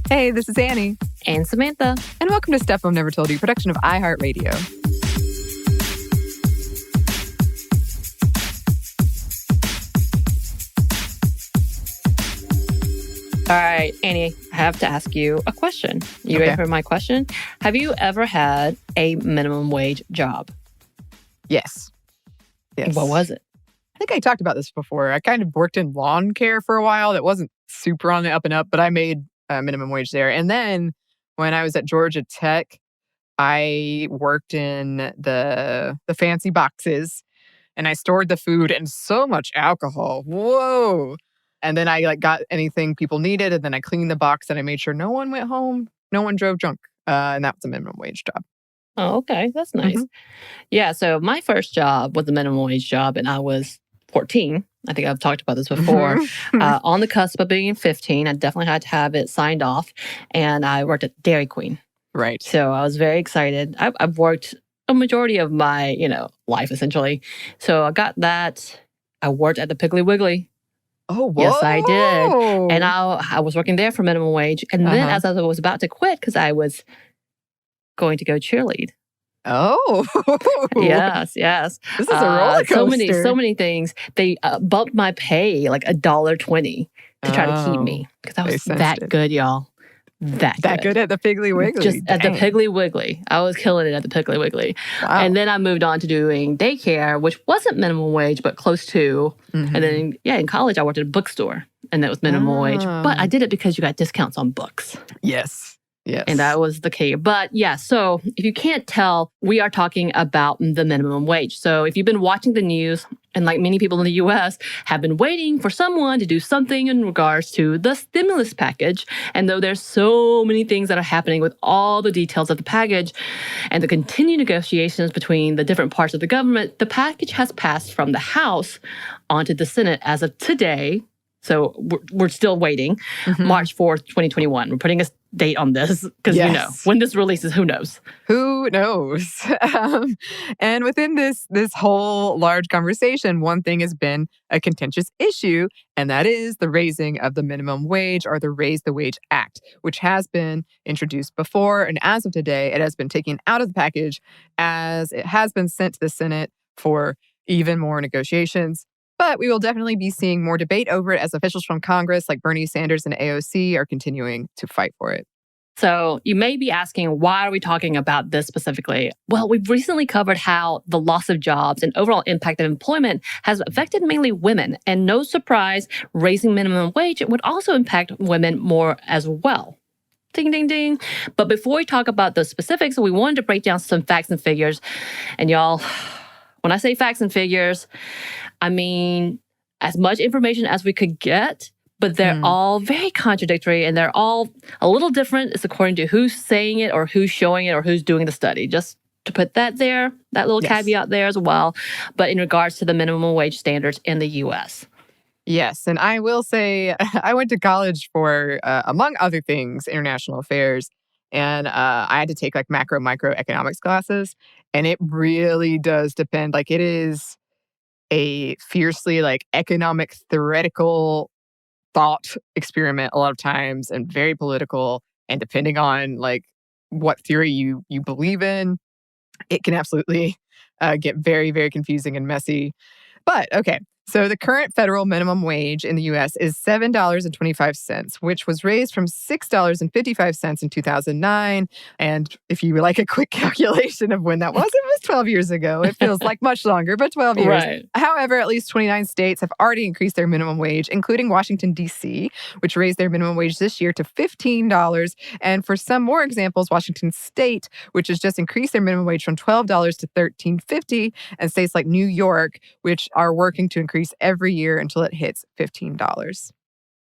Hey, this is Anney. And Samantha. And welcome to Stuff Mom Never Told You, production of iHeartRadio. All right, Anney, I have to ask you a question. You ready for my question? Have you ever had a minimum wage job? Yes. What was it? I think I talked about this before. I kind of worked in lawn care for a while. That wasn't super on the up and up, but I made minimum wage there. And then when I was at Georgia Tech, I worked in the fancy boxes and I stored the food and so much alcohol. Whoa. And then I got anything people needed, and then I cleaned the box and I made sure no one went home, no one drove drunk. And that was a minimum wage job. Oh, okay. That's nice. Yeah, so my first job was a minimum wage job, and I was 14. I think I've talked about this before. On the cusp of being 15, I definitely had to have it signed off, and I worked at Dairy Queen. Right. So I was very excited. I've worked a majority of my, life, essentially. So I got that. I worked at the Piggly Wiggly. Oh, whoa. Yes, I did. And I was working there for minimum wage. And then as I was about to quit, because I was going to go cheerlead. Oh. Yes. This is a roller coaster. So many things. They bumped my pay like $1.20 to try to keep me. Because I was that good, y'all. That good at the Piggly Wiggly. Just at the Piggly Wiggly. I was killing it at the Piggly Wiggly. Wow. And then I moved on to doing daycare, which wasn't minimum wage, but close to. And then, in college, I worked at a bookstore, and that was minimum wage. But I did it because you got discounts on books. Yes. And that was the key. But so if you can't tell, we are talking about the minimum wage. So if you've been watching the news, and like many people in the U.S. have been waiting for someone to do something in regards to the stimulus package, and though there's so many things that are happening with all the details of the package and the continued negotiations between the different parts of the government, the package has passed from the House onto the Senate as of today. So we're still waiting. March 4th, 2021. We're putting a date on this because, when this releases, who knows? Who knows? And within this whole large conversation, one thing has been a contentious issue, and that is the raising of the minimum wage, or the Raise the Wage Act, which has been introduced before. And as of today, it has been taken out of the package as it has been sent to the Senate for even more negotiations. But we will definitely be seeing more debate over it as officials from Congress like Bernie Sanders and AOC are continuing to fight for it. So you may be asking, why are we talking about this specifically? Well, we've recently covered how the loss of jobs and overall impact of employment has affected mainly women. And no surprise, raising minimum wage would also impact women more as well. Ding, ding, ding. But before we talk about the specifics, we wanted to break down some facts and figures. And y'all, when I say facts and figures, I mean as much information as we could get, but they're all very contradictory and they're all a little different. It's according to who's saying it or who's showing it or who's doing the study. Just to put that there, that little caveat there as well. But in regards to the minimum wage standards in the U.S. Yes, and I will say I went to college for, among other things, international affairs. And I had to take macro, micro economics classes. And it really does depend. It is a fiercely economic theoretical thought experiment a lot of times, and very political. And depending on what theory you believe in, it can absolutely get very, very confusing and messy. But okay. So the current federal minimum wage in the U.S. is $7.25, which was raised from $6.55 in 2009. And if you would like a quick calculation of when that was, it was 12 years ago. It feels like much longer, but 12 years. Right. However, at least 29 states have already increased their minimum wage, including Washington, D.C., which raised their minimum wage this year to $15. And for some more examples, Washington State, which has just increased their minimum wage from $12 to $13.50, and states like New York, which are working to increase every year until it hits $15.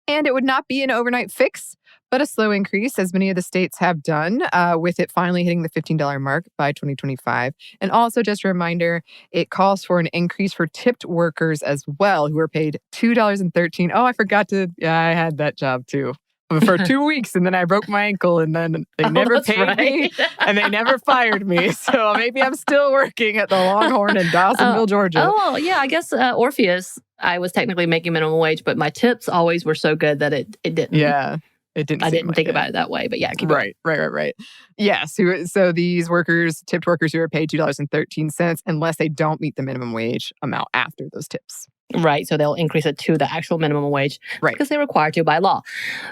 And it would not be an overnight fix, but a slow increase, as many of the states have done, with it finally hitting the $15 mark by 2025. And also, just a reminder, it calls for an increase for tipped workers as well, who are paid $2.13. Oh, I forgot to, I had that job too. For 2 weeks, and then I broke my ankle, and then they never paid me, and they never fired me. So maybe I'm still working at the Longhorn in Dawsonville, Georgia. Oh, yeah, I guess Orpheus, I was technically making minimum wage, but my tips always were so good that it didn't. Yeah. It didn't I seem didn't like think it. about it that way, but yeah, keep going. Right. Yes. So these workers, tipped workers who are paid $2.13 unless they don't meet the minimum wage amount after those tips. Right. So they'll increase it to the actual minimum wage because they're required to by law.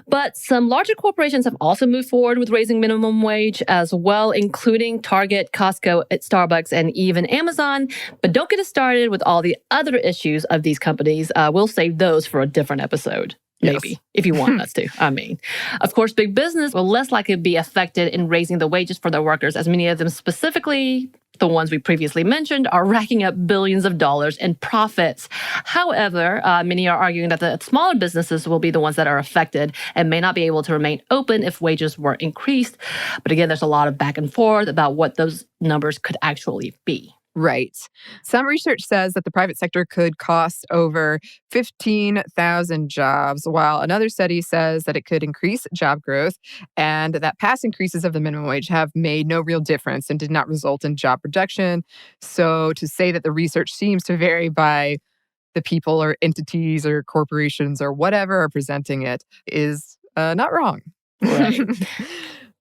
But some larger corporations have also moved forward with raising minimum wage as well, including Target, Costco, Starbucks, and even Amazon. But don't get us started with all the other issues of these companies. We'll save those for a different episode. Maybe, Yes. if you want us to. I mean, of course, big business will less likely be affected in raising the wages for their workers, as many of them, specifically the ones we previously mentioned, are racking up billions of dollars in profits. However, many are arguing that the smaller businesses will be the ones that are affected and may not be able to remain open if wages were increased. But again, there's a lot of back and forth about what those numbers could actually be. Right. Some research says that the private sector could cost over 15,000 jobs, while another study says that it could increase job growth and that past increases of the minimum wage have made no real difference and did not result in job reduction. So to say that the research seems to vary by the people or entities or corporations or whatever are presenting it is not wrong. Right.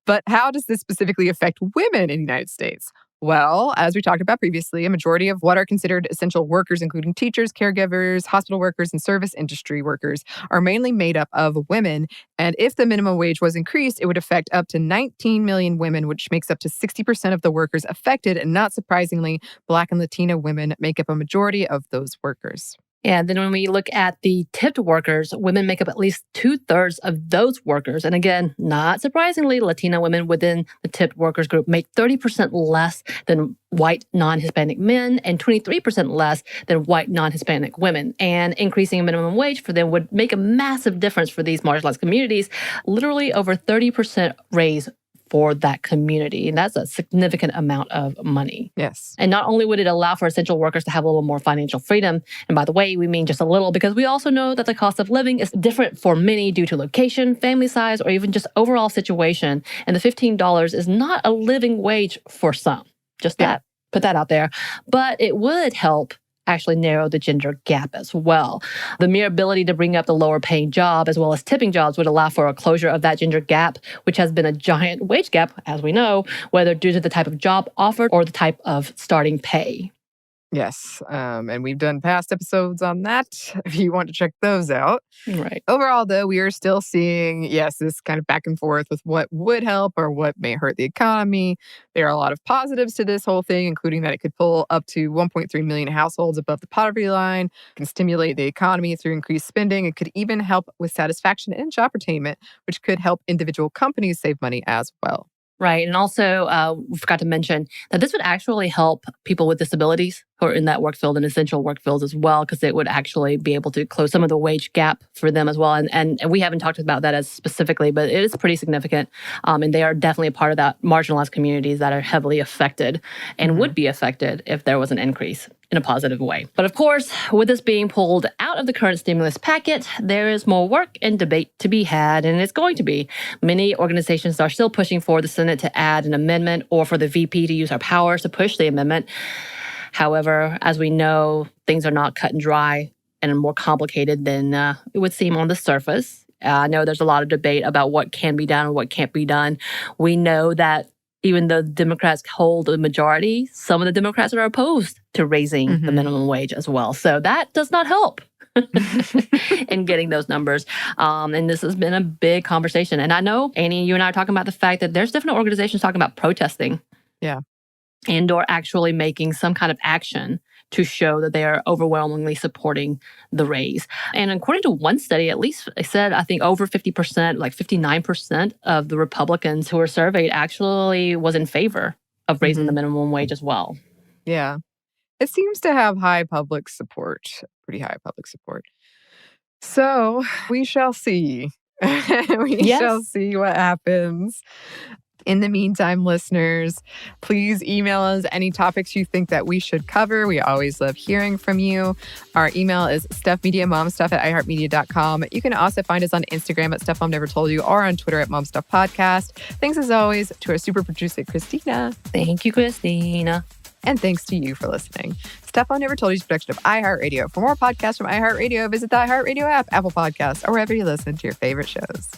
But how does this specifically affect women in the United States? Well, as we talked about previously, a majority of what are considered essential workers, including teachers, caregivers, hospital workers, and service industry workers, are mainly made up of women. And if the minimum wage was increased, it would affect up to 19 million women, which makes up to 60% of the workers affected. And not surprisingly, Black and Latino women make up a majority of those workers. And then when we look at the tipped workers, women make up at least 2/3 of those workers. And again, not surprisingly, Latina women within the tipped workers group make 30% less than white non-Hispanic men and 23% less than white non-Hispanic women. And increasing a minimum wage for them would make a massive difference for these marginalized communities, literally over 30% raise for that community. And that's a significant amount of money. Yes. And not only would it allow for essential workers to have a little more financial freedom, and by the way, we mean just a little, because we also know that the cost of living is different for many due to location, family size, or even just overall situation. And the $15 is not a living wage for some. Just that. Put that out there. But it would help actually narrow the gender gap as well. The mere ability to bring up the lower paying job as well as tipping jobs would allow for a closure of that gender gap, which has been a giant wage gap, as we know, whether due to the type of job offered or the type of starting pay. Yes. And we've done past episodes on that if you want to check those out. Right. Overall, though, we are still seeing, yes, this kind of back and forth with what would help or what may hurt the economy. There are a lot of positives to this whole thing, including that it could pull up to 1.3 million households above the poverty line, can stimulate the economy through increased spending. It could even help with satisfaction and job attainment, which could help individual companies save money as well. Right. And also, we forgot to mention that this would actually help people with disabilities who are in that work field and essential work fields as well, because it would actually be able to close some of the wage gap for them as well. And we haven't talked about that as specifically, but it is pretty significant. And they are definitely a part of that marginalized communities that are heavily affected and would be affected if there was an increase in a positive way. But of course, with this being pulled out of the current stimulus packet, there is more work and debate to be had, and it's going to be. Many organizations are still pushing for the Senate to add an amendment or for the VP to use our powers to push the amendment. However, as we know, things are not cut and dry and more complicated than it would seem on the surface. I know there's a lot of debate about what can be done and what can't be done. We know that even though Democrats hold the majority, some of the Democrats are opposed to raising the minimum wage as well. So that does not help in getting those numbers. And this has been a big conversation. And I know, Anney, you and I are talking about the fact that there's different organizations talking about protesting. Yeah. And or actually making some kind of action to show that they are overwhelmingly supporting the raise. And according to one study, at least it said, I think over 50%, like 59% of the Republicans who were surveyed actually was in favor of raising the minimum wage as well. Yeah. It seems to have high public support, pretty high public support. So we shall see. We shall see what happens. In the meantime, listeners, please email us any topics you think that we should cover. We always love hearing from you. Our email is stuffmediamomstuff@iheartmedia.com. You can also find us on Instagram at Stuff Mom Never Told You or on Twitter at MomStuffPodcast. Thanks as always to our super producer, Christina. Thank you, Christina. And thanks to you for listening. Stuff Mom Never Told You is a production of iHeartRadio. For more podcasts from iHeartRadio, visit the iHeartRadio app, Apple Podcasts, or wherever you listen to your favorite shows.